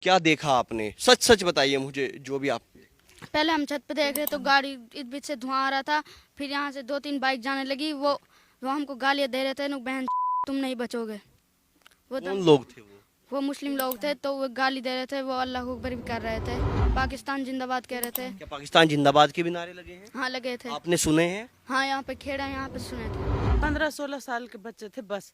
क्या देखा आपने? सच सच बताइए मुझे, जो भी आप। पहले हम छत पे देख रहे तो गाड़ी इस बीच से धुआं आ रहा था। फिर यहाँ से 2-3 बाइक जाने लगी। वो हमको गालियाँ दे रहे थे, नु बहन तुम नहीं बचोगे। वो तब कौन लोग थे वो मुस्लिम लोग थे, तो वो गाली दे रहे थे। वो अल्लाह अकबर भी कर रहे थे, पाकिस्तान जिंदाबाद कह रहे थे। क्या पाकिस्तान जिंदाबाद के भी नारे लगे हैं? हाँ लगे थे। आपने सुने हैं? हाँ यहाँ पे खेड़ा, यहाँ पे सुने थे। 15-16 साल के बच्चे थे बस।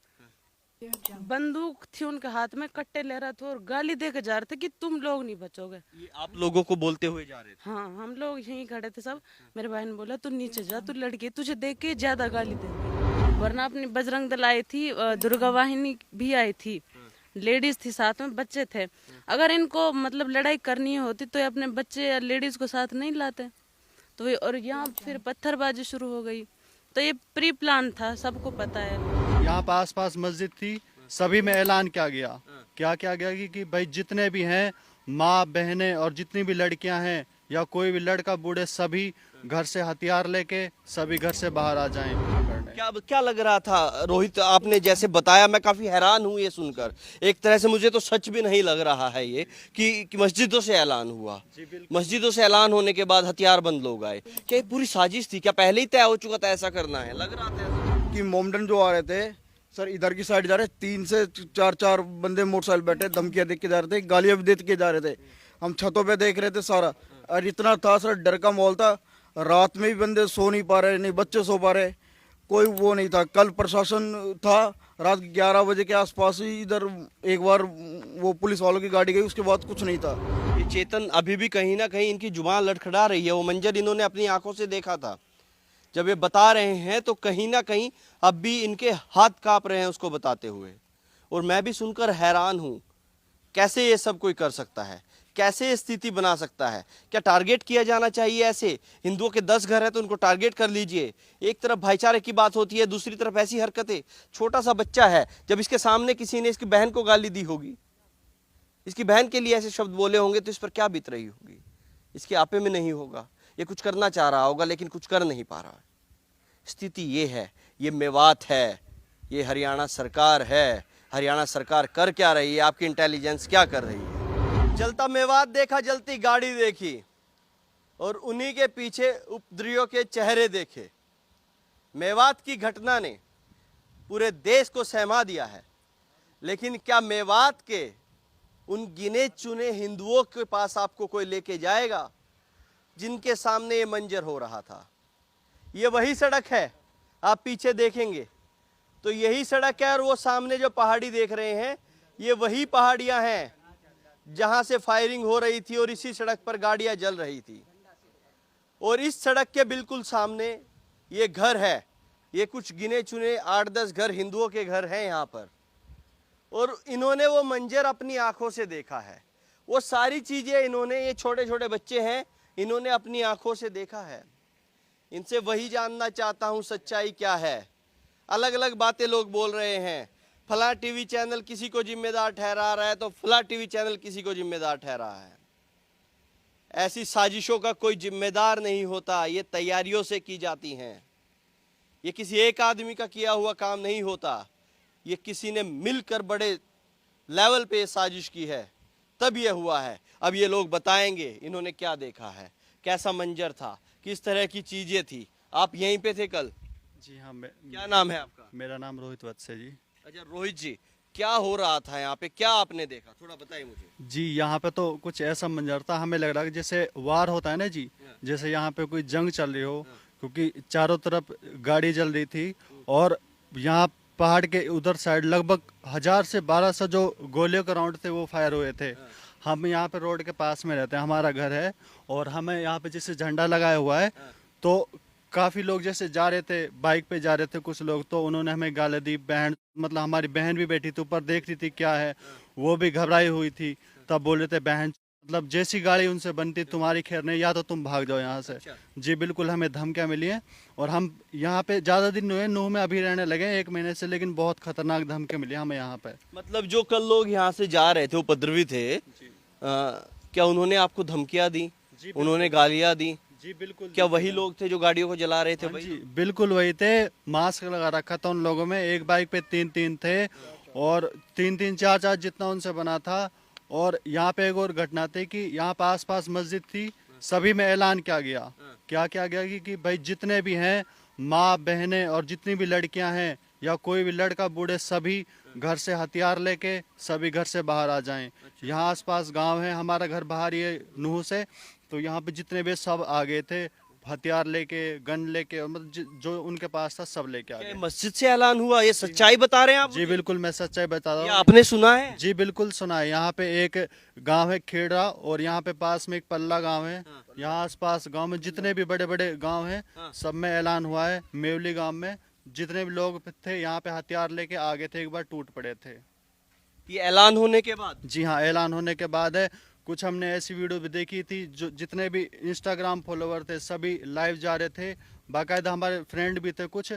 बंदूक थी उनके हाथ में, कट्टे ले रहे थे और गाली दे के जा रहे थे कि तुम लोग नहीं बचोगे। ये आप लोगों को बोलते हुए जा रहे थे? हाँ, हम लोग यहीं खड़े थे सब। मेरे भाई ने बोला तू नीचे जा, तू लड़की है, तुझे देख के ज्यादा गाली देंगे। वरना अपनी बजरंग दल आई थी, दुर्गा वाहिनी भी आई थी, लेडीज थी साथ में, बच्चे थे। अगर इनको मतलब लड़ाई करनी होती तो ये अपने बच्चे या लेडीज को साथ नहीं लाते। तो और यहाँ फिर पत्थरबाजी शुरू हो गई। तो ये प्री प्लान था, सबको पता है। यहाँ पर आसपास मस्जिद थी, सभी में ऐलान किया गया। क्या किया गया कि भाई जितने भी हैं माँ बहनें और जितनी भी लड़कियां हैं या कोई भी लड़का बूढ़े, सभी घर से हथियार लेके सभी घर से बाहर आ जाएं पकड़ने। क्या क्या लग रहा था रोहित? आपने जैसे बताया, मैं काफी हैरान हूँ ये सुनकर। एक तरह से मुझे तो सच भी नहीं लग रहा है ये कि मस्जिदों से ऐलान हुआ। मस्जिदों से ऐलान होने के बाद हथियारबंद लोग आए। क्या ये पूरी साजिश थी? क्या पहले ही तय हो चुका था ऐसा करना है? लग रहा था ऐसा। कि मोमडन जो आ रहे थे सर, इधर की साइड जा रहे, 3 से 4 बंदे मोटरसाइकिल बैठे, धमकियां देख के जा रहे थे, गालियां भी दे के जा रहे थे। हम छतों पे देख रहे थे सारा, और इतना था सर, डर का माहौल था। रात में भी बंदे सो नहीं पा रहे, नहीं बच्चे सो पा रहे, कोई वो नहीं था। कल प्रशासन था, रात 11 बजे के आसपास ही इधर एक बार वो पुलिस वालों की गाड़ी गई, उसके बाद कुछ नहीं था। ये चेतन अभी भी कहीं ना कहीं इनकी जुबान लड़खड़ा रही है। वो मंजर इन्होंने अपनी आंखों से देखा था। जब ये बता रहे हैं तो कहीं ना कहीं अब भी इनके हाथ कांप रहे हैं उसको बताते हुए। और मैं भी सुनकर हैरान हूं, कैसे ये सब कोई कर सकता है? कैसे ये स्थिति बना सकता है? क्या टारगेट किया जाना चाहिए ऐसे? हिंदुओं के 10 घर हैं तो उनको टारगेट कर लीजिए। एक तरफ भाईचारे की बात होती है, दूसरी तरफ ऐसी हरकतें। छोटा सा बच्चा है, जब इसके सामने किसी ने इसकी बहन को गाली दी होगी, इसकी बहन के लिए ऐसे शब्द बोले होंगे, तो इस पर क्या बीत रही होगी? इसके आपे में नहीं होगा। ये कुछ करना चाह रहा होगा लेकिन कुछ कर नहीं पा रहा। स्थिति ये है। ये मेवात है, ये हरियाणा सरकार है। हरियाणा सरकार कर क्या रही है? आपकी इंटेलिजेंस क्या कर रही है? जलता मेवात देखा, जलती गाड़ी देखी, और उन्हीं के पीछे उपद्रवियों के चेहरे देखे। मेवात की घटना ने पूरे देश को सहमा दिया है। लेकिन क्या मेवात के उन गिने चुने हिंदुओं के पास आपको कोई लेके जाएगा जिनके सामने ये मंजर हो रहा था? ये वही सड़क है, आप पीछे देखेंगे तो यही सड़क है। और वो सामने जो पहाड़ी देख रहे हैं, ये वही पहाड़ियां हैं जहां से फायरिंग हो रही थी और इसी सड़क पर गाड़ियां जल रही थी। और इस सड़क के बिल्कुल सामने ये घर है। ये कुछ गिने चुने 8-10 घर हिंदुओं के घर हैं यहाँ पर। और इन्होंने वो मंजर अपनी आंखों से देखा है। वो सारी चीजें इन्होंने, ये छोटे छोटे बच्चे हैं, इन्होंने अपनी आंखों से देखा है। इनसे वही जानना चाहता हूं, सच्चाई क्या है? अलग अलग बातें लोग बोल रहे हैं। फला टीवी चैनल किसी को जिम्मेदार ठहरा रहा है तो फला टीवी चैनल किसी को जिम्मेदार ठहरा है। ऐसी साजिशों का कोई जिम्मेदार नहीं होता। ये तैयारियों से की जाती हैं। ये किसी एक आदमी का किया हुआ काम नहीं होता। ये किसी ने मिलकर बड़े लेवल पे साजिश की है, तब ये हुआ है। अब ये लोग बताएंगे इन्होंने क्या देखा है, कैसा मंजर था, किस तरह की चीजें थी। आप यहीं पे थे कल? जी हाँ। क्या नाम है आपका? मेरा नाम रोहित वत्स है जी। अच्छा रोहित जी, क्या हो रहा था यहाँ पे? क्या आपने देखा, थोड़ा बताइए मुझे। जी यहाँ पे तो कुछ ऐसा मंजर था, हमें लग रहा है कि जैसे वार होता है ना जी, जैसे यहाँ पे कोई जंग चल रही हो, क्योंकि चारों तरफ गाड़ी जल रही थी। और यहाँ पहाड़ के उधर साइड लगभग 1000 से 1200 जो गोलियों के राउंड थे वो फायर हुए थे। हम यहाँ पे रोड के पास में रहते हैं, हमारा घर है, और हमें यहाँ पे जैसे झंडा लगाया हुआ है, तो काफी लोग जैसे जा रहे थे, बाइक पे जा रहे थे कुछ लोग, तो उन्होंने हमें गाली दी। बहन, मतलब हमारी बहन भी बैठी थी ऊपर, देख रही थी क्या है, वो भी घबराई हुई थी। तब बोल रहे थे बहन, मतलब जैसी गाड़ी उनसे बनती तुम्हारी खैर नहीं, या तो तुम भाग जाओ यहाँ से। अच्छा। जी बिल्कुल, हमें धमकियाँ मिली हैं। और हम यहाँ पे ज्यादा दिन हुए, नूह में अभी रहने लगे 1 महीने से, लेकिन बहुत खतरनाक धमकियाँ मिली हमें यहाँ पे। मतलब जो कल लोग यहाँ से जा रहे थे, उपद्रवी थे, क्या उन्होंने आपको धमकियां दी? उन्होंने गालियां दी? जी बिल्कुल। क्या वही लोग थे जो गाड़ियों को जला रहे थे? हाँ वही? जी बिल्कुल वही थे। मास्क लगा रखा था उन लोगों में, एक बाइक पे 3-3 थे, और 3-3 4-4 जितना उनसे बना था। और यहाँ पे एक और घटना थी कि यहाँ पे आसपास मस्जिद थी, सभी में ऐलान किया गया, क्या किया गया कि भाई जितने भी हैं माँ बहनें और जितनी भी लड़कियां हैं या कोई भी लड़का बूढ़े, सभी घर से हथियार लेके सभी घर से बाहर आ जाएं। यहाँ आसपास गांव है, हमारा घर बाहर ये नूह से, तो यहाँ पे जितने भी सब आ गए थे हथियार लेके, गन लेके, और मतलब जो उनके पास था सब लेके आ क्या ये गए। मस्जिद से ऐलान हुआ? ये सच्चाई बता रहे हैं आप? जी बिल्कुल, मैं सच्चाई बता ये रहा हूँ। आपने सुना है? जी बिल्कुल सुना है। यहाँ पे एक गांव है खेड़ा और यहाँ पे पास में एक पल्ला गांव है। यहाँ आसपास गांव में जितने भी बड़े बड़े गांव हैं सब में ऐलान हुआ है। मेवली गांव में जितने भी लोग थे यहाँ पे हथियार लेके आ गए थे, एक बार टूट पड़े थे। ये ऐलान होने के बाद? जी हाँ, ऐलान होने के बाद है। कुछ हमने ऐसी वीडियो भी देखी थी, जो जितने भी इंस्टाग्राम फॉलोवर थे सभी लाइव जा रहे थे, बाकायदा हमारे फ्रेंड भी थे कुछ,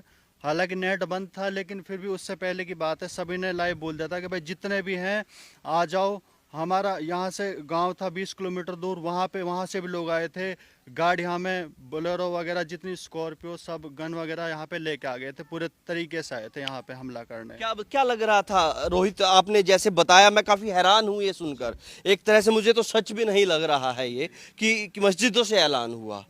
हालांकि नेट बंद था लेकिन फिर भी उससे पहले की बात है, सभी ने लाइव बोल दिया था कि भाई जितने भी हैं आ जाओ। हमारा यहाँ से गांव था 20 किलोमीटर दूर, वहाँ से भी लोग आए थे, गाड़ी हमें बोलेरो वगैरह जितनी स्कॉर्पियो सब गन वगैरह यहाँ पे लेके आ गए थे, पूरे तरीके से आए थे यहाँ पे हमला करने। क्या क्या लग रहा था रोहित, आपने जैसे बताया, मैं काफी हैरान हूँ ये सुनकर। एक तरह से मुझे तो सच भी नहीं लग रहा है ये कि मस्जिदों से ऐलान हुआ,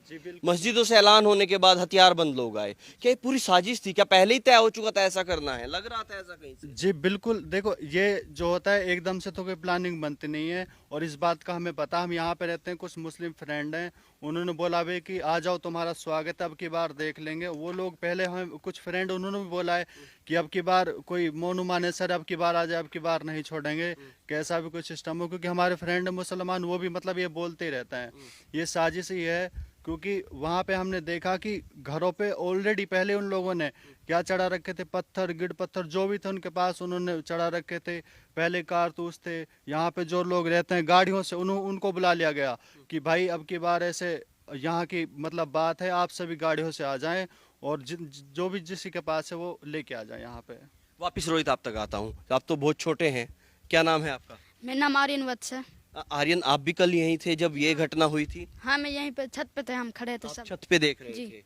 मस्जिदों से ऐलान होने के बाद हथियारबंद लोग आए। क्या ये पूरी साजिश थी? क्या पहले ही तय हो चुका था ऐसा करना है? लग रहा था ऐसा कहीं से? जी बिल्कुल, देखो ये जो होता है एकदम से तो कोई प्लानिंग बनती नहीं है, और इस बात का हमें पता, हम यहाँ पे रहते हैं, कुछ मुस्लिम फ्रेंड हैं, उन्होंने बोला भाई कि आ जाओ तुम्हारा स्वागत है, अब की बार देख लेंगे। वो लोग पहले हमें कुछ फ्रेंड उन्होंने भी बोला है कि अब की बार कोई मोनू माने सर अब की बार आ जाए, अब की बार नहीं छोड़ेंगे, कैसा भी कोई सिस्टम हो, क्योंकि हमारे फ्रेंड मुसलमान वो भी मतलब ये बोलते ही रहते हैं। ये साजिश ही है, क्योंकि वहाँ पे हमने देखा कि घरों पे ऑलरेडी पहले उन लोगों ने क्या चढ़ा रखे थे, पत्थर गिड़ पत्थर जो भी थे उनके पास उन्होंने चढ़ा रखे थे, पहले कारतूस थे। यहाँ पे जो लोग रहते हैं गाड़ियों से उनको बुला लिया गया कि भाई अब की बार ऐसे यहाँ की मतलब बात है, आप सभी गाड़ियों से आ जाएं और जो भी जिसी के पास है वो लेके आ जाए यहाँ पे। वापिस रोहित आप तक आता हूँ। आप तो बहुत छोटे हैं, क्या नाम है आपका? मेरा नाम आर्यन वत्स है। आर्यन, आप भी कल यहीं थे जब ये घटना हुई थी? हाँ, मैं यहीं पे छत पे थे, हम खड़े थे आप सब। छत पे देख रहे जी। थे,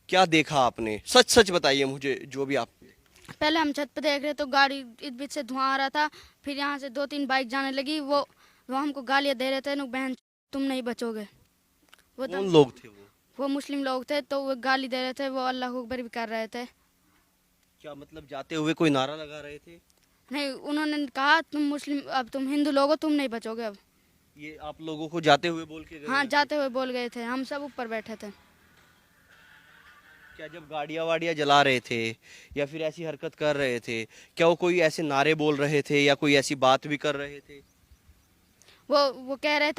क्या देखा आपने? सच सच बताइए मुझे, जो भी आप। पहले हम छत पे देख रहे तो गाड़ी इस बीच से धुआं आ रहा था, फिर यहाँ से 2-3 बाइक जाने लगी, वो हमको गालियाँ दे रहे थे, नु बहन तुम नहीं बचोगे। वो कौन लोग थे वो मुस्लिम लोग थे, तो वो गाली दे रहे थे, वो अल्लाह अकबर भी कर रहे थे। क्या मतलब जाते हुए कोई नारा लगा रहे थे? नहीं, उन्होंने कहा तुम मुस्लिम, अब तुम हिंदू लोग हो, तुम नहीं बचोगे अब। ये आप लोगों को जाते हुए बोल के गए? हाँ, जाते हुए बोल गए थे, हम सब ऊपर बैठे थे। क्या जब गाड़ियाँ वाड़ियाँ जला रहे थे या फिर ऐसी हरकत कर रहे थे, क्या वो कोई ऐसे नारे बोल रहे थे या कोई ऐसी बात भी कर रहे थे? वो कह रहे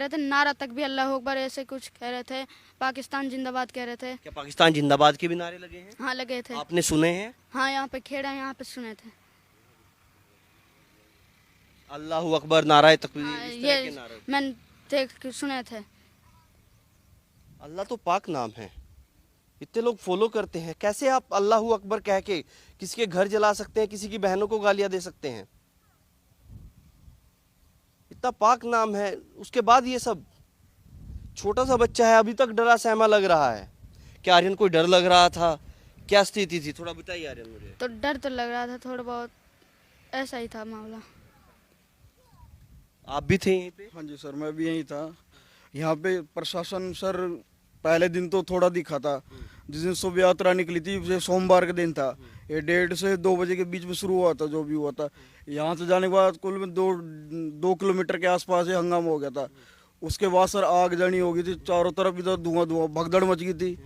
थे नारा तक भी अल्लाह अकबर ऐसे कुछ कह रहे थे, पाकिस्तान जिंदाबाद कह रहे थे। क्या पाकिस्तान जिंदाबाद के भी नारे लगे हैं? हाँ, लगे थे। आपने सुने हैं? हाँ, यहाँ पे खेड़ा, यहाँ पे सुने थे। अल्लाह अकबर, नारा तकबीर, हाँ, इस तरह के ये नारे। मैंने देख के सुने थे। अल्लाह तो पाक नाम है, इतने लोग फॉलो करते हैं, कैसे आप अल्लाह अकबर कह के किसी के घर जला सकते हैं, किसी की बहनों को गालियां दे सकते हैं? इतना पाक नाम है, उसके बाद ये सब। छोटा सा बच्चा है, अभी तक डरा सहमा लग रहा है। क्या आर्यन कोई डर लग रहा था? क्या स्थिति थी, थोड़ा बताइए आर्यन मुझे। तो डर तो लग रहा था थोड़ा बहुत, ऐसा ही था मामला। आप भी थे यहीं पे? हाँ जी सर, मैं भी यहीं था। यहाँ पे प्रशासन सर पहले दिन तो थोड़ा दिखा था, जिस दिन शोभा यात्रा निकली थी, ये सोमवार का दिन था, ये 1:30 से 2 बजे के बीच में शुरू हुआ था, जो भी हुआ था। यहाँ से जाने के बाद कुल में 2 किलोमीटर के आसपास ये हंगामा हो गया था। उसके बाद सर आगजनी हो गई थी, चारों तरफ इधर धुआं धुआं भगदड़ मच गई थी।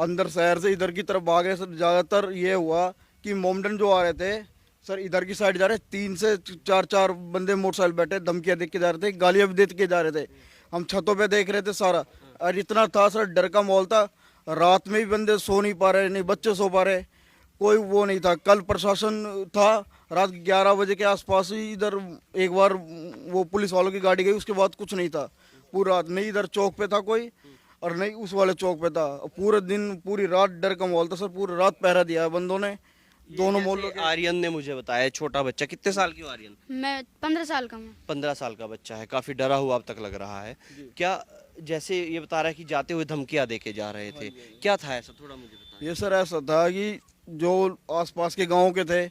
अंदर शहर से इधर की तरफ भागे सर। ज़्यादातर ये हुआ कि मोमडन जो आ रहे थे सर, इधर की साइड जा रहे, 3 से 4 बंदे मोटरसाइकिल बैठे, धमकियाँ देख के जा रहे थे, गालियाँ भी दे के जा रहे थे। हम छतों पे देख रहे थे सारा, और इतना था सर, डर का माहौल था। रात में भी बंदे सो नहीं पा रहे, नहीं बच्चे सो पा रहे, कोई वो नहीं था। कल प्रशासन था, रात 11 बजे के आसपास ही इधर एक बार वो पुलिस वालों की गाड़ी गई, उसके बाद कुछ नहीं था पूरी रात। नहीं इधर चौक पे था कोई और नहीं उस वाले चौक पे था। पूरे दिन पूरी रात डर का माहौल था सर, पूरी रात पहरा दिया है बंदों ने, दोनों मोहल्लों के। आर्यन ने मुझे बताया, छोटा बच्चा, कितने साल की हो आर्यन? मैं 15 साल का हूँ। 15 साल का बच्चा है, काफी डरा हुआ अब तक लग रहा है। क्या जैसे ये बता रहा है कि जाते हुए धमकियां देके जा रहे थे, क्या था ऐसा, थोड़ा मुझे बताइए। ये सर ऐसा था कि जो आसपास के गांव के थे,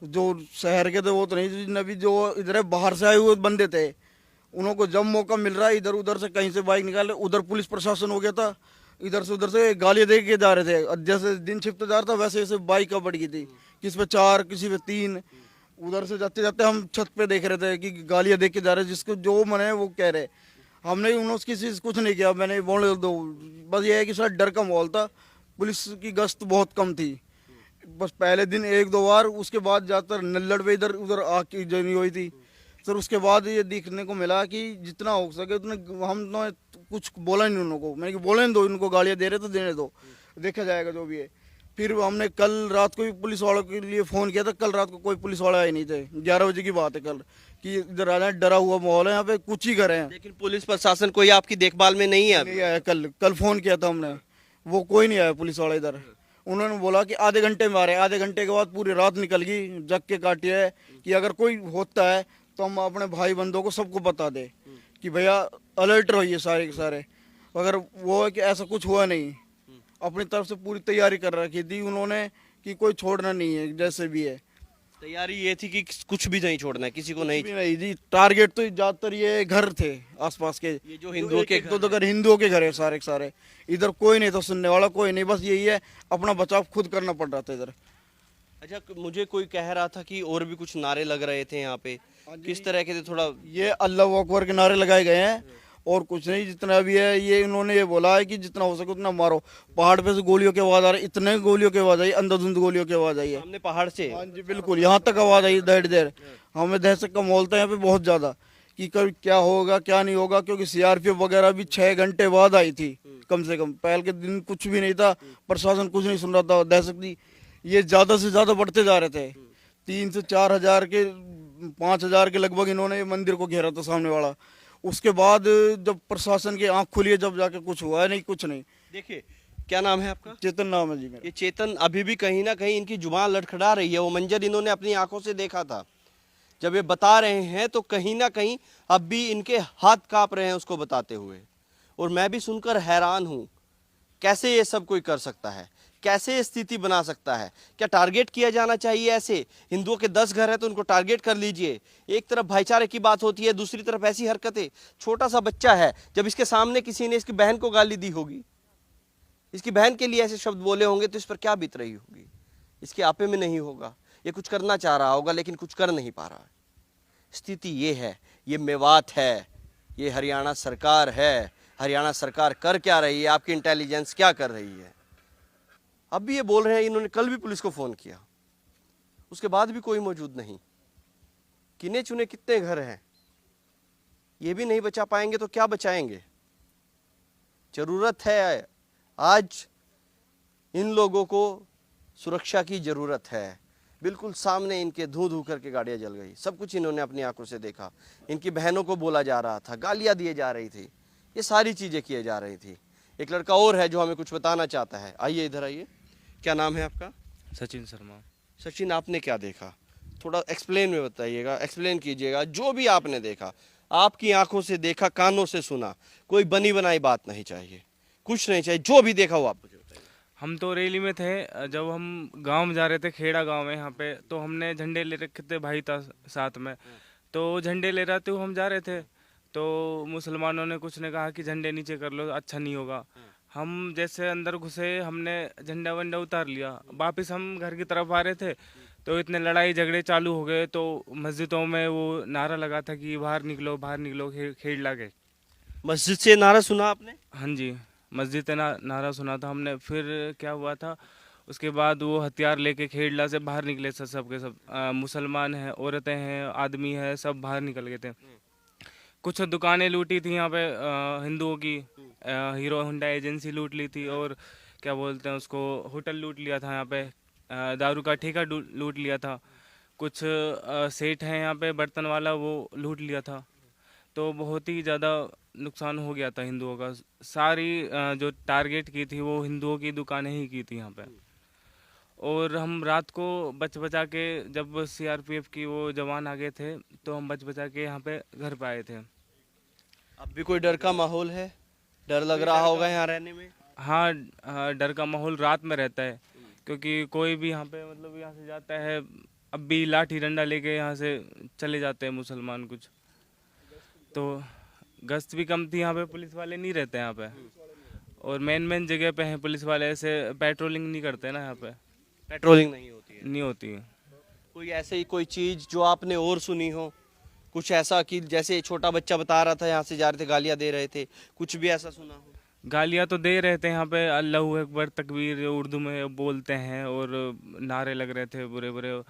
जो शहर के थे वो तो नहीं, जितने भी जो इधर बाहर से आए हुए बंदे थे उनको जब मौका मिल रहा है इधर उधर से कहीं से बाइक निकाले, उधर पुलिस प्रशासन हो गया था, इधर से उधर से गालियां दे के जा रहे थे। और जैसे दिन छिपता जा रहा था वैसे वैसे बाइक का बढ़ गई थी, किसी पे 4 किसी पे 3। उधर से जाते जाते हम छत पे देख रहे थे कि गालियां दे के जा रहे, जिसको जो मन है वो कह रहे। हमने उन्होंने किसी से कुछ नहीं किया, मैंने बोले दो, बस ये है कि सर डर का माहौल था, पुलिस की गश्त बहुत कम थी। बस पहले दिन 1-2 बार, उसके बाद ज़्यादातर नल्लड़ पे इधर उधर आग की जनी हुई थी सर। उसके बाद ये देखने को मिला कि जितना हो सके उतने हम कुछ बोला नहीं उनको, मैंने कि बोले दो, इनको गालियाँ दे रहे तो देने दो, देखा जाएगा जो भी है। फिर हमने कल रात को भी पुलिस वालों के लिए फ़ोन किया था, कल रात को कोई पुलिस वाला आए नहीं थे। 11 बजे की बात है कल, कि इधर आ जाए, डरा हुआ माहौल है यहाँ पे, कुछ ही करें। लेकिन पुलिस प्रशासन कोई आपकी देखभाल में नहीं है अभी? नहीं आया, कल फ़ोन किया था हमने, वो कोई नहीं आया पुलिस वाला इधर। उन्होंने बोला कि आधे घंटे में आ रहे हैं, आधे घंटे के बाद पूरी रात निकल गई, जग के काटी है कि अगर कोई होता है तो हम अपने भाई बंधुओं को सबको बता दे कि भैया अलर्ट रहिए सारे के सारे। अगर वो है कि ऐसा कुछ हुआ नहीं, अपनी तरफ से पूरी तैयारी कर रखी थी उन्होंने कि कोई छोड़ना नहीं है, जैसे भी है। तैयारी ये थी कि कुछ भी नहीं छोड़ना है, किसी को नहीं। भी नहीं जी, टारगेट तो ज़्यादातर ये घर थे आसपास के, ये जो हिंदुओं के दो घर हिंदुओं के घर है सारे के सारे। इधर कोई नहीं था सुनने वाला, कोई नहीं, बस यही है अपना बचाव खुद करना पड़ रहा था इधर। अच्छा, मुझे कोई कह रहा था कि और भी कुछ नारे लग रहे थे यहाँ पे, किस तरह के थे थोड़ा? ये अल्लाह अकबर के नारे लगाए गए हैं और कुछ नहीं, जितना भी है ये इन्होंने ये बोला है कि जितना हो सके उतना मारो। पहाड़ पे से गोलियों की आवाज आ रही, इतने गोलियों की आवाज आई, अंधाधुंध गोलियों की आवाज आई है सामने पहाड़ से। हाँ जी बिल्कुल, यहाँ तक आवाज आई देर देर। हमें दहशत का माहौल था यहाँ पे बहुत ज्यादा कि कभी क्या होगा क्या नहीं होगा, क्योंकि सीआरपीएफ वगैरह भी 6 घंटे बाद आई थी कम से कम। पहले के दिन कुछ भी नहीं था, प्रशासन कुछ नहीं सुन रहा था। दहशत थी, ये ज्यादा से ज्यादा बढ़ते जा रहे थे। 3 से 4 हजार के 5 हजार के लगभग इन्होंने मंदिर को घेरा था सामने वाला। उसके बाद जब प्रशासन की आंख खुली है जब जाके कुछ हुआ है, नहीं कुछ नहीं। देखिए, क्या नाम है आपका? चेतन नाम है जी मेरा। ये चेतन अभी भी कहीं ना कहीं इनकी जुबान लड़खड़ा रही है। वो मंजर इन्होंने अपनी आंखों से देखा था। जब ये बता रहे हैं तो कहीं ना कहीं अब भी इनके हाथ कांप रहे हैं उसको बताते हुए। और मैं भी सुनकर हैरान हूं, कैसे ये सब कोई कर सकता है, कैसे ये स्थिति बना सकता है? क्या टारगेट किया जाना चाहिए ऐसे? हिंदुओं के 10 घर है तो उनको टारगेट कर लीजिए। एक तरफ भाईचारे की बात होती है, दूसरी तरफ ऐसी हरकतें। छोटा सा बच्चा है, जब इसके सामने किसी ने इसकी बहन को गाली दी होगी, इसकी बहन के लिए ऐसे शब्द बोले होंगे, तो इस पर क्या बीत रही होगी? इसके आपे में नहीं होगा, ये कुछ करना चाह रहा होगा लेकिन कुछ कर नहीं पा रहा है। स्थिति ये है, ये मेवात है, ये हरियाणा सरकार है। हरियाणा सरकार कर क्या रही है? आपकी इंटेलिजेंस क्या कर रही है? अब भी ये बोल रहे हैं, इन्होंने कल भी पुलिस को फोन किया, उसके बाद भी कोई मौजूद नहीं। किने चुने कितने घर हैं, ये भी नहीं बचा पाएंगे तो क्या बचाएंगे? जरूरत है आज इन लोगों को सुरक्षा की जरूरत है। बिल्कुल सामने इनके धू धू करके गाड़ियां जल गई, सब कुछ इन्होंने अपनी आंखों से देखा। इनकी बहनों को बोला जा रहा था, गालियां दिए जा रही थी, ये सारी चीजें किए जा रही थी। एक लड़का और है जो हमें कुछ बताना चाहता है। आइए इधर आइए, क्या नाम है आपका? सचिन शर्मा। सचिन, आपने क्या देखा? थोड़ा एक्सप्लेन में बताइएगा, एक्सप्लेन कीजिएगा। जो भी आपने देखा, आपकी आंखों से देखा, कानों से सुना, कोई बनी बनाई बात नहीं चाहिए, कुछ नहीं चाहिए, जो भी देखा वो आप मुझे बताइए। हम तो रैली में थे, जब हम गांव में जा रहे थे, खेड़ा गांव में यहाँ पे, तो हमने झंडे ले रखे थे, भाई था साथ में, तो झंडे ले रहे थे, हम जा रहे थे, तो मुसलमानों ने कुछ ने कहा कि झंडे नीचे कर लो, अच्छा नहीं होगा। हम जैसे अंदर घुसे, हमने झंडा वंडा उतार लिया, वापस हम घर की तरफ आ रहे थे, तो इतने लड़ाई झगड़े चालू हो गए। तो मस्जिदों में वो नारा लगा था कि बाहर निकलो, बाहर निकलो, खेड़ के। मस्जिद से नारा सुना आपने? हाँ जी, मस्जिद से नारा सुना था हमने। फिर क्या हुआ था, उसके बाद वो हथियार लेके खेड़ला से बाहर निकले, सब के सब मुसलमान हैं, औरतें हैं, आदमी है, सब बाहर निकल गए थे। कुछ दुकानें लूटी थी यहाँ पे हिंदुओं की, हीरो होंडा एजेंसी लूट ली थी, और क्या बोलते हैं उसको, होटल लूट लिया था यहाँ पे, दारू का ठेका लूट लिया था। कुछ सेठ हैं यहाँ पे बर्तन वाला, वो लूट लिया था। तो बहुत ही ज़्यादा नुकसान हो गया था हिंदुओं का। सारी जो टारगेट की थी वो हिंदुओं की दुकानें ही की थी यहाँ पे। और हम रात को बच बचा के, जब सीआरपीएफ की वो जवान आ गए थे, तो हम बच बचा के यहाँ पे घर पे आए थे। अब भी कोई डर का माहौल है? डर लग रहा होगा यहाँ रहने में? हाँ, डर का माहौल रात में रहता है, क्योंकि कोई भी यहाँ पे मतलब यहाँ से जाता है, अब भी लाठी डंडा लेके यहाँ से चले जाते हैं मुसलमान कुछ। तो गश्त भी कम थी यहाँ पे, पुलिस वाले नहीं रहते यहाँ पे, और मेन जगह पे हैं पुलिस वाले, ऐसे पेट्रोलिंग नहीं करते ना यहाँ पे, पेट्रोलिंग नहीं होती है। नहीं होती है। कोई ऐसे ही कोई चीज जो आपने और सुनी हो, कुछ ऐसा कि जैसे छोटा बच्चा बता रहा था यहाँ से जा रहे थे गालियां दे रहे थे, कुछ भी ऐसा सुना हो? गालियाँ तो दे रहे थे यहाँ पे, अल्लाहू अकबर तकबीर उर्दू में बोलते हैं और नारे लग रहे थे, बुरे बुरे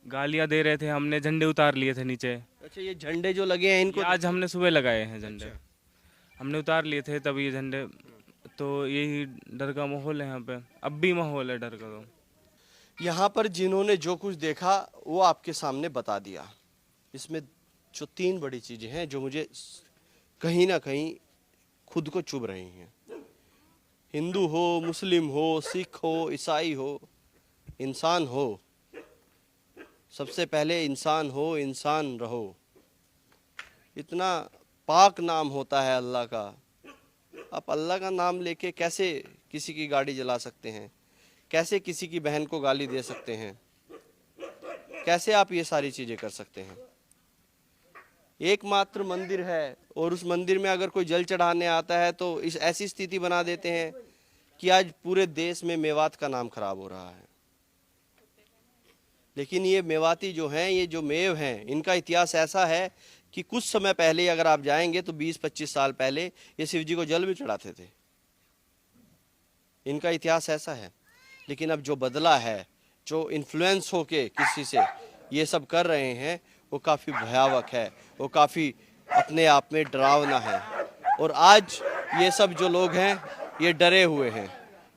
गालियाँ दे रहे थे। हमने झंडे उतार लिए थे नीचे। अच्छा, ये झंडे जो लगे हैं इनको ये आज हमने सुबह लगाए हैं झंडे, हमने उतार लिए थे तब ये झंडे। तो यही डर का माहौल है यहाँ पे, अब भी माहौल है डर का। तो यहाँ पर जिन्होंने जो कुछ देखा वो आपके सामने बता दिया। इसमें जो 3 बड़ी चीजें हैं जो मुझे कहीं ना कहीं खुद को चुभ रही हैं, हिंदू हो, मुस्लिम हो, सिख हो, ईसाई हो, इंसान हो, सबसे पहले इंसान हो, इंसान रहो। इतना पाक नाम होता है अल्लाह का, आप अल्लाह का नाम लेके कैसे किसी की गाड़ी जला सकते हैं? कैसे किसी की बहन को गाली दे सकते हैं? कैसे आप ये सारी चीजें कर सकते हैं? एकमात्र मंदिर है और उस मंदिर में अगर कोई जल चढ़ाने आता है तो इस ऐसी स्थिति बना देते हैं कि आज पूरे देश में मेवात का नाम खराब हो रहा है। लेकिन ये मेवाती जो हैं, ये जो मेव हैं, इनका इतिहास ऐसा है कि कुछ समय पहले अगर आप जाएंगे तो 20-25 साल पहले ये शिव जी को जल भी चढ़ाते थे। इनका इतिहास ऐसा है। लेकिन अब जो बदला है, जो इन्फ्लुएंस होके किसी से ये सब कर रहे हैं, वो काफ़ी भयावह है, वो काफ़ी अपने आप में डरावना है। और आज ये सब जो लोग हैं ये डरे हुए हैं,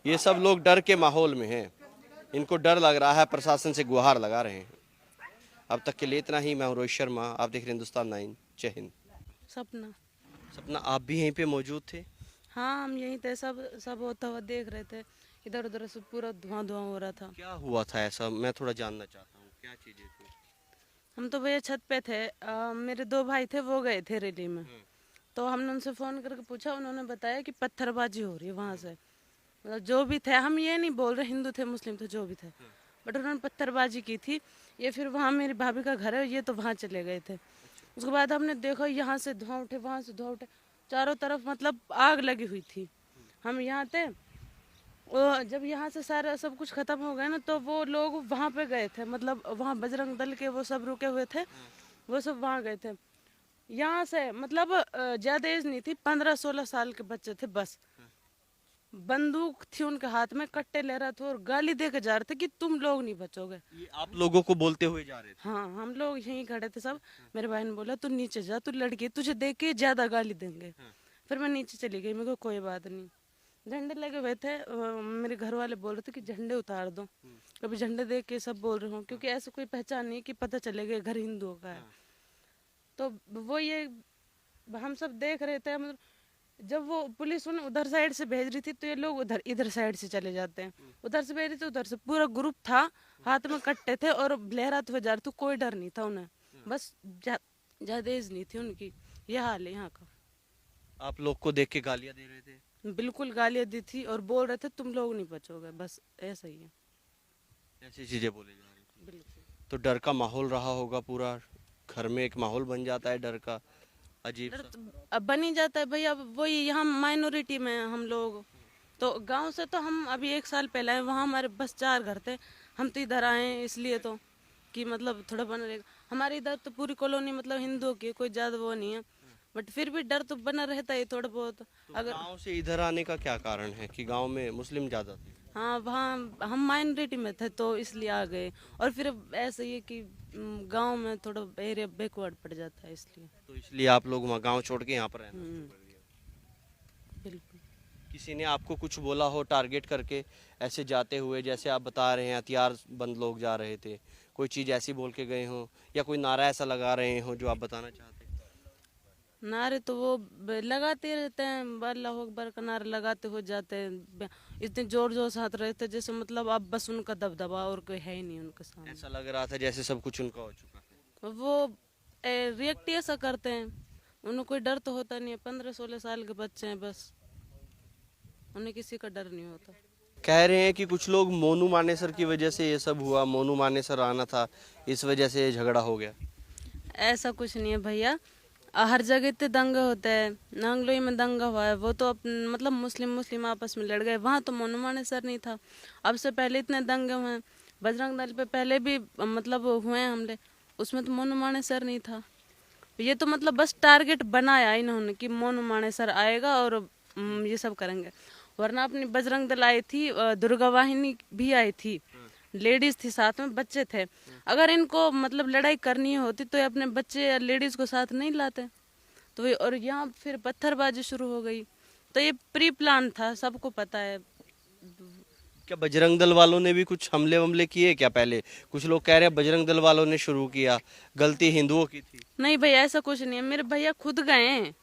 ये सब लोग डर के माहौल में हैं, इनको डर लग रहा है, प्रशासन से गुहार लगा रहे हैं। अब तक के लिए इतना ही। मैं हूं रोहित शर्मा, आप देख रहे हैं हिंदुस्तान 9। जय हिंद। सपना। सपना, आप भी यहीं पे मौजूद थे? हाँ, हम यहीं थे, सब होता हुआ देख रहे थे। इधर उधर से पूरा धुआं धुआं हो रहा था। क्या हुआ था ऐसा, मैं थोड़ा जानना चाहता हूँ, क्या चीजें थी? हम तो भैया छत पे थे, मेरे 2 भाई थे, वो गए थे रैली में। तो हमने उनसे फ़ोन करके पूछा, उन्होंने बताया कि पत्थरबाजी हो रही है वहाँ से। मतलब जो भी थे, हम ये नहीं बोल रहे हिंदू थे मुस्लिम थे जो भी थे, बट उन्होंने पत्थरबाजी की थी। ये फिर वहाँ मेरी भाभी का घर है, ये तो वहाँ चले गए थे। उसके बाद हमने देखा यहाँ से धुआं उठे, वहाँ से धुआं उठे, चारों तरफ मतलब आग लगी हुई थी। हम यहाँ थे, और जब यहाँ से सारा सब कुछ खत्म हो गया ना, तो वो लोग वहाँ पे गए थे, मतलब वहाँ बजरंग दल के वो सब रुके हुए थे, वो सब वहाँ गए थे। यहाँ से मतलब ज़्यादा एज नहीं थी, 15-16 साल के बच्चे थे बस। बंदूक थी उनके हाथ में, कट्टे ले रहे थे और गाली दे के जा रहे थे कि तुम लोग नहीं बचोगे। ये आप लोगों को बोलते हुए जा रहे थे? हाँ, हम लोग यहीं खड़े थे सब। मेरे भाई ने बोला तू नीचे जा, तू लड़की है, तुझे देख के ज्यादा गाली देंगे। फिर मैं नीचे चली गई, मेरे को कोई बात नहीं। झंडे लगे हुए थे, मेरे घर वाले बोल रहे थे कि झंडे उतार दो। कभी झंडे देख के सब बोल रहे हो, क्योंकि ऐसे कोई पहचान नहीं कि पता चलेगा घर हिंदुओं का है। तो वो ये हम सब देख रहे थे, मतलब जब वो पुलिस उन्हें उधर साइड से भेज रही थी तो ये लोग इधर साइड से चले जाते हैं। उधर से भेज रही थी, उधर से पूरा ग्रुप था, हाथ में कट्टे थे और लहराते हुए जा रहे थे। कोई डर नहीं था उन्हें, बस ज्यादा एज नहीं थी उनकी। यह हाल है यहाँ का। आप लोग को देख के गालियां दे रहे थे? बिल्कुल गालियाँ दी थी और बोल रहे थे तुम लोग नहीं बचोगे, बस ऐसा ही है। ऐसी चीजें बोले जा रही थी? बिल्कुल। तो डर का माहौल रहा होगा पूरा, घर में एक माहौल बन जाता है डर का, अजीब डर सा। तो अब बन ही जाता है भैया। अब वही यहाँ माइनॉरिटी में हैं हम लोग, तो गांव से तो हम अभी 1 साल पहले आए, वहाँ हमारे बस 4 घर थे, हम तो इधर आए हैं इसलिए तो कि मतलब थोड़ा बना रहेगा। हमारे इधर तो पूरी कॉलोनी मतलब हिंदुओं की, कोई ज़्यादा वो नहीं है, बट फिर भी डर तो बना रहता है थोड़ा बहुत। तो अगर गांव से इधर आने का क्या कारण है कि गांव में मुस्लिम ज्यादा थे? हाँ, वहाँ हम माइनॉरिटी में थे तो इसलिए आ गए। और फिर ऐसा ही है कि गांव में थोड़ा एरिया बैकवर्ड पड़ जाता है इसलिए। तो इसलिए आप लोग वहाँ गांव छोड़ के यहाँ पर रहना शुरू कर दिया? बिल्कुल। किसी ने आपको कुछ बोला हो टारगेट करके ऐसे जाते हुए, जैसे आप बता रहे हैं हथियार बंद लोग जा रहे थे, कोई चीज़ ऐसी बोल के गए हो या कोई नारा ऐसा लगा रहे हो जो आप बताना चाहते हैं? नारे तो वो लगाते रहते हैं, अल्लाह अकबर का नारा लगाते हो जाते हैं, इतने जोर जोर से हाथ रहते जैसे मतलब अब बस उनका दबदबा और कोई है ही नहीं उनके सामने। ऐसा लग रहा था जैसे सब कुछ उनका हो चुका है। वो रिएक्ट ऐसा करते हैं, उन्हें कोई डर तो होता नहीं है। 15-16 साल के बच्चे हैं, बस उन्हें किसी का डर नहीं होता। कह रहे हैं कि कुछ लोग मोनू मानेसर की वजह से ये सब हुआ, मोनू मानेसर आना था, इस वजह से ये झगड़ा हो गया। ऐसा कुछ नहीं है भैया, हर जगह इतने दंगे होते हैं। नांगलोई में दंगा हुआ है, वो तो मतलब मुस्लिम आपस में लड़ गए, वहाँ तो मोनू मानेसर नहीं था। अब से पहले इतने दंगे हुए हैं, बजरंग दल पे पहले भी मतलब हुए हैं हमले, उसमें तो मोनू मानेसर नहीं था। ये तो मतलब बस टारगेट बनाया इन्होंने कि मोनू मानेसर आएगा और ये सब करेंगे। वरना अपनी बजरंग दल आई थी, दुर्गा वाहिनी भी आई थी, लेडीज थी साथ में, बच्चे थे। अगर इनको मतलब लड़ाई करनी होती तो ये अपने बच्चे या लेडीज को साथ नहीं लाते। तो ये और यहाँ फिर पत्थरबाजी शुरू हो गई, तो ये प्री प्लान था, सबको पता है। क्या बजरंग दल वालों ने भी कुछ हमले वमले किए क्या पहले? कुछ लोग कह रहे हैं बजरंग दल वालों ने शुरू किया, गलती हिंदुओं की थी। नहीं भैया, ऐसा कुछ नहीं है। मेरे भैया खुद गए हैं,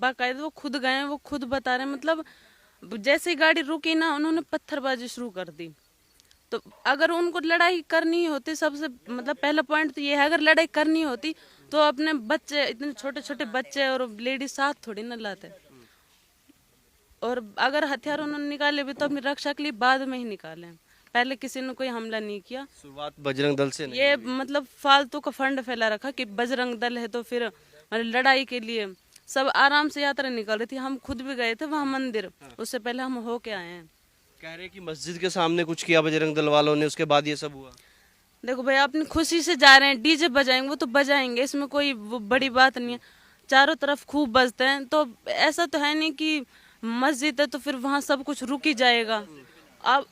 बाकायदा वो खुद गए हैं, वो खुद बता रहे हैं। मतलब जैसे ही गाड़ी रुकी ना, उन्होंने पत्थरबाजी शुरू कर दी। तो अगर उनको लड़ाई करनी होती, सबसे मतलब पहला पॉइंट तो ये है, अगर लड़ाई करनी होती तो अपने बच्चे, इतने छोटे छोटे बच्चे और लेडीज साथ थोड़ी ना लाते। और अगर हथियार उन्होंने निकाले भी तो अपनी रक्षा के लिए बाद में ही निकाले, पहले किसी ने कोई हमला नहीं किया। शुरुआत बजरंग दल से नहीं। ये मतलब फालतू का फंड फैला रखा कि बजरंग दल है तो फिर लड़ाई के लिए सब आराम से यात्रा निकल रही थी। हम खुद भी गए थे वहाँ मंदिर, उससे पहले हम होके आए हैं। कह रहे हैं कि मस्जिद के सामने कुछ किया बजरंग दल वालों ने, उसके बाद ये सब हुआ। देखो भैया, अपनी खुशी से जा रहे हैं, डीजे बजाएंगे वो तो बजाएंगे, इसमें कोई वो बड़ी बात नहीं है। चारों तरफ खूब बजते हैं, तो ऐसा तो है नहीं कि मस्जिद है तो फिर वहाँ सब कुछ रुक ही जाएगा। अब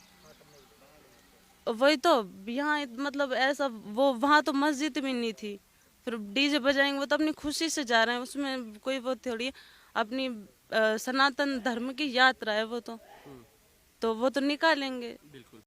वही तो, यहाँ मतलब ऐसा वो वहाँ तो मस्जिद भी नहीं थी, फिर डीजे बजाएंगे, वो तो अपनी खुशी से जा रहे हैं, उसमें कोई वो थोड़ी है। अपनी सनातन धर्म की यात्रा है वो तो वो तो निकालेंगे।